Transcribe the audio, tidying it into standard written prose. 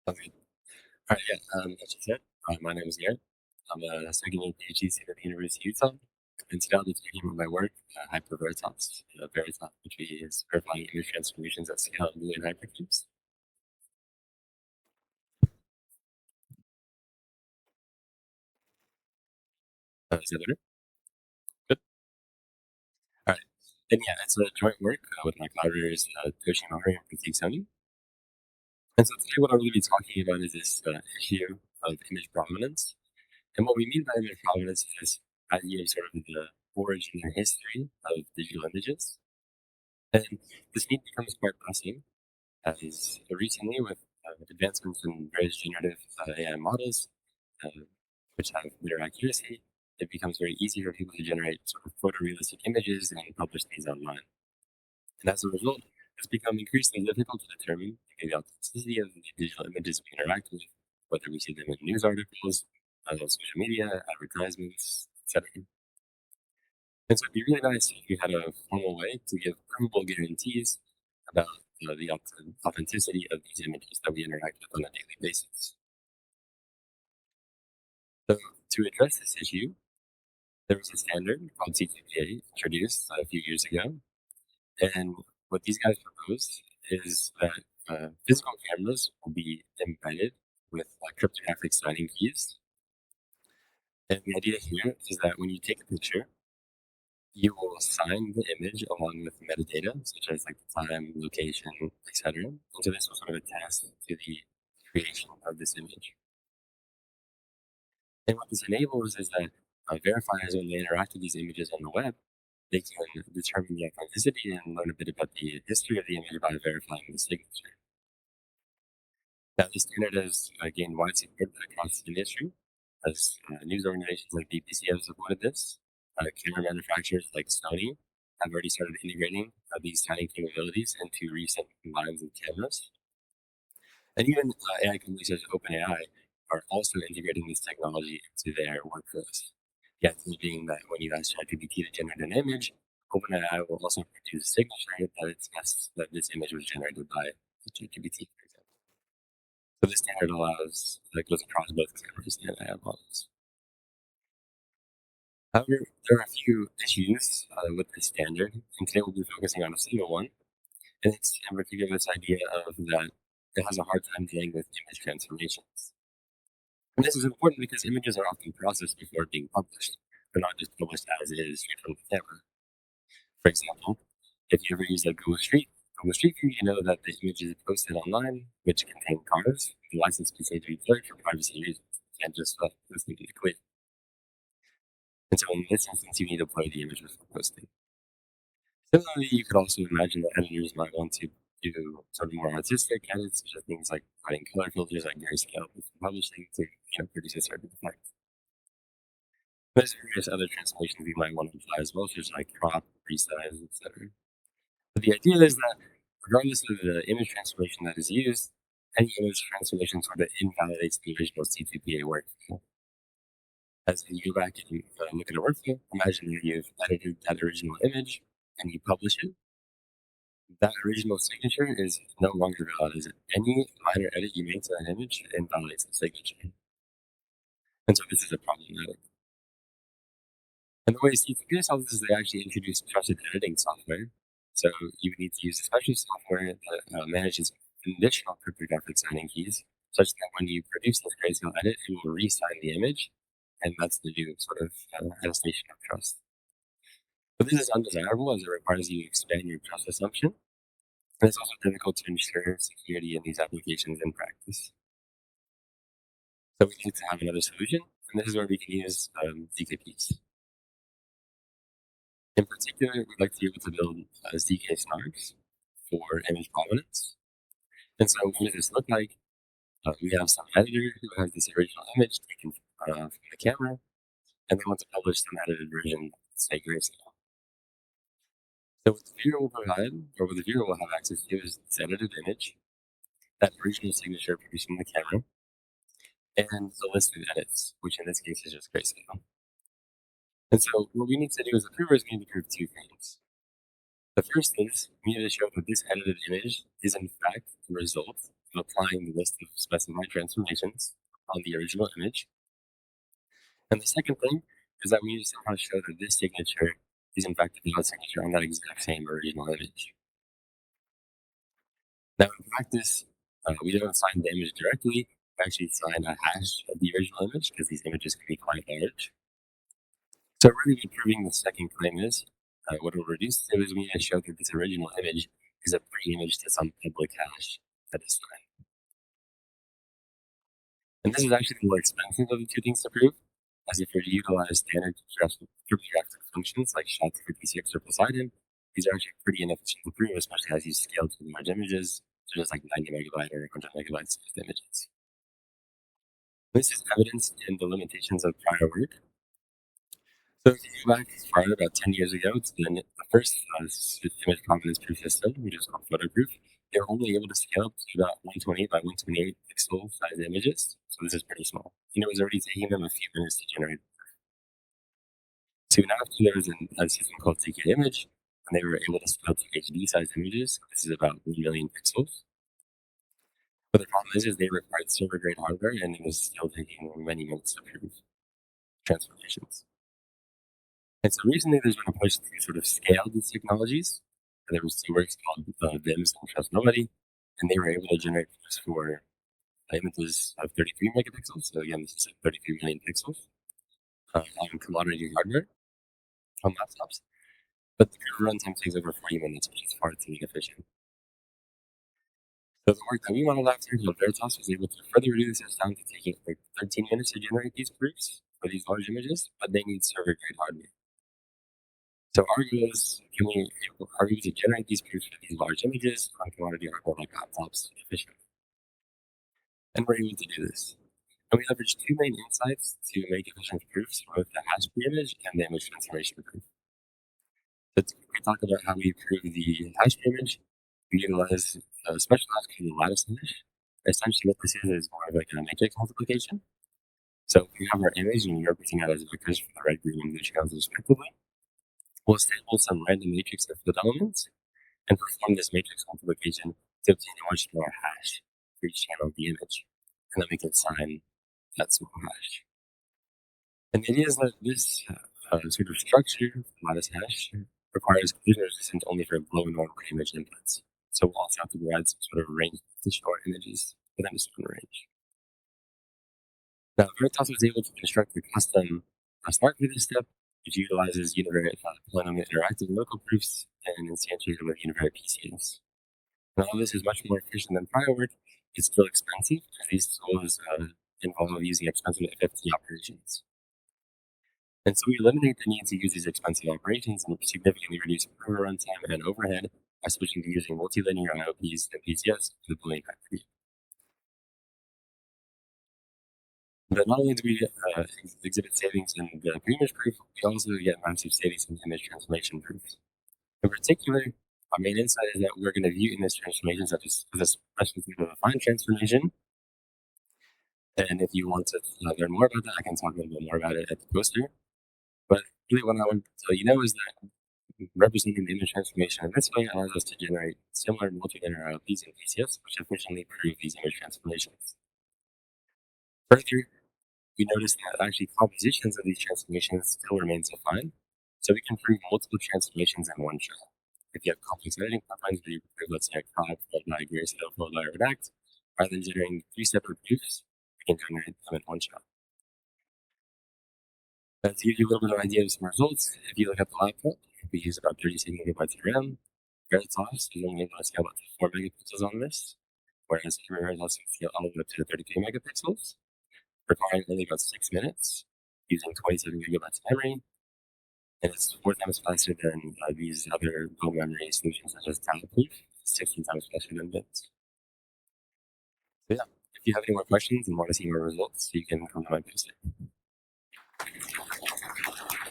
Okay. All right. Yeah. As you said, my name is Garrett. I'm a second year PhD student at the University of Utah. And today I'll be talking about my work, HyperVerITAS, Veritas, which is verifying image transformations at scale in Boolean hypercubes. Is that better? Good. All right. And yeah, it's a joint work with my collaborators, Toshi, Mowery, and Pratik, Soni. And so today what I'm going to be talking about is this issue of image provenance. And what we mean by image provenance is this idea of sort of the origin and history of digital images. And this need becomes quite pressing as recently with advancements in various generative AI models, uh, which have better accuracy, it becomes very easy for people to generate sort of photorealistic images and publish these online. And as a result, it's become increasingly difficult to determine the authenticity of the digital images we interact with, whether we see them in news articles, social media, advertisements, etc. And so it'd be really nice if you had a formal way to give provable guarantees about the authenticity of these images that we interact with on a daily basis. So to address this issue, there was a standard called C2PA introduced a few years ago. And what these guys proposed is that physical cameras will be embedded with cryptographic signing keys. And the idea here is that when you take a picture, you will sign the image along with metadata, such as like the time, location, etc. And so this was sort of attest to the creation of this image. And what this enables is that verifiers, when they interact with these images on the web, they can determine the authenticity and learn a bit about the history of the image by verifying the signature. Now, this standard has gained wide support across the industry, as news organizations like BBC have supported this. Camera manufacturers like Sony have already started integrating these signing capabilities into recent lines of cameras. And even AI companies such as OpenAI are also integrating this technology into their workflows. The idea being that when you ask ChatGPT to generate an image, OpenAI will also produce a signature that it tests that this image was generated by ChatGPT, for example. So this standard allows that goes across both cameras and AI models. However, there are a few issues with this standard, and today we'll be focusing on a single one, and it's in particular this idea of that it has a hard time dealing with image transformations. And this is important because images are often processed before being published. They're not just published as is straight from the camera. For example, if you ever use like Google Street View, you know that the images posted online, which contain cars, the license plates need to be cleared for privacy reasons. You can't just post them to the quit. And so in this instance, you need to play the image before posting. Similarly, you could also imagine that editors might want to do sort of more artistic edits, such as things like adding color filters like grayscale before publishing to produce a certain effect. There's various other translations we might want to apply as well, such as like crop, resize, etc. But the idea is that regardless of the image transformation that is used, any image transformation sort of invalidates the original C2PA workflow. As you go back and look at a workflow, imagine that you've edited that original image and you publish it. That original signature is no longer valid. Is it? Any minor edit you make to that image invalidates the signature. And so this is a problematic. And the way C2PA solves this is they actually introduce trusted editing software. So you would need to use a special software that manages conditional cryptographic signing keys, such that when you produce this grayscale edit, it will re-sign the image, and that's the new sort of attestation of trust. But this is undesirable as it requires you to expand your trust assumption, and it's also difficult to ensure security in these applications in practice. So we need to have another solution, and this is where we can use ZKPs. In particular, we'd like to be able to build ZK snarks for image provenance. And so what does this look like? We have some editor who has this original image taken from the camera, and they want to publish some edited version, say grayscale. So what the viewer will provide, or what the viewer will have access to, is this edited image, that original signature produced from the camera, and the list of edits, which in this case is just grayscale. And so what we need to do as approvers, we need to prove two things. The first is we need to show that this edited image is in fact the result of applying the list of specified transformations on the original image. And the second thing is that we need to somehow show that this signature is in fact a valid signature on that exact same original image. Now, in practice, we don't assign the image directly. We actually assign a hash of the original image because these images can be quite large. So really what proving the second claim is, what it will reduce to is we need to show that this original image is a pre-image to some public hash that is signed. And this is actually the more expensive of the two things to prove, as if we utilize standard cryptographic functions like SHA-256 or Poseidon, these are actually pretty inefficient to prove, especially as you scale to large images, so just like 90 megabyte or 100 megabytes of images. This is evidenced in the limitations of prior work. So if you go back farther, about 10 years ago, to the first image confidence proof system, which is called photo proof, they were only able to scale up to about 128 by 128 pixel size images. So this is pretty small. And it was already taking them a few minutes to generate. Soon after, there was a system called TK Image, and they were able to scale to HD sized images. This is about 1 million pixels. But the problem is they required server grade hardware, and it was still taking many minutes to prove transformations. And so recently there's been a push to sort of scale these technologies. And there was some works called VIMS and Trust Nobody, and they were able to generate proofs for images of 33 megapixels. So again, this is 33 million pixels on commodity hardware on laptops. But the proof runtime takes over 40 minutes, which is far too inefficient. So the work that we modeled after, HyperVerITAS was able to further reduce this down to taking like 13 minutes to generate these proofs for these large images, but they need server grade hardware. So our goal is, are we to generate these proofs for these large images on commodity hardware like laptops efficiently? And we're able to do this. And we leverage two main insights to make efficient proofs for both the hash pre-image and the image transformation proof. So we talk about how we prove the hash pre-image. We utilize a special hash called the lattice hash. Essentially, what this is more of like a matrix multiplication. So if we have our image and we're representing that as vectors for the red, green, and blue channels respectively, we'll assemble some random matrix of the elements and perform this matrix multiplication to obtain a much smaller hash for each channel of the image. And then we can assign that small hash. And the idea is that this sort of structure, lattice hash, requires collision resistance only for low normal image inputs. So we'll also have to provide some sort of range to store images within a certain range. Now, Veritas was able to construct a custom smart for this step, which utilizes univariate polynomial interactive local proofs and instantiated with univariate PCs. And although this is much more efficient than prior work, it's still expensive because these tools involve using expensive FFT operations. And so we eliminate the need to use these expensive operations and significantly reduce prover runtime and overhead by switching to using multilinear IOPs and PCS to the Boolean factory. But not only do we exhibit savings in the pre-image proof, we also get massive savings in image transformation proofs. In particular, our main insight is that we're going to view image transformations as a special type of a fine transformation. And if you want to learn more about that, I can talk a little bit more about it at the poster. But really what I want to tell you now is that representing the image transformation in this way allows us to generate similar multilinear IOPs and PCS, which efficiently prove these image transformations. Further, we notice that actually compositions of these transformations still remain fine, so we can prove multiple transformations in one shot. If you have complex editing pipelines where you prove, let's say, a crop, followed by a Garrett, followed by a redact, rather than generating 3 separate proofs, we can generate them in one shot. To give you a little bit of an idea of some results, if you look at the laptop, we use about 36 megabytes of RAM. Veritas is only able to scale up to 4 megapixels on this, whereas HyperVerITAS can scale all the way up to 33 megapixels, requiring only about 6 minutes, using 27 gigabytes of memory, and it's 4 times faster than these other low memory solutions such as TableProof, 16 times faster than bits. So yeah, if you have any more questions and want to see more results, you can come to my poster.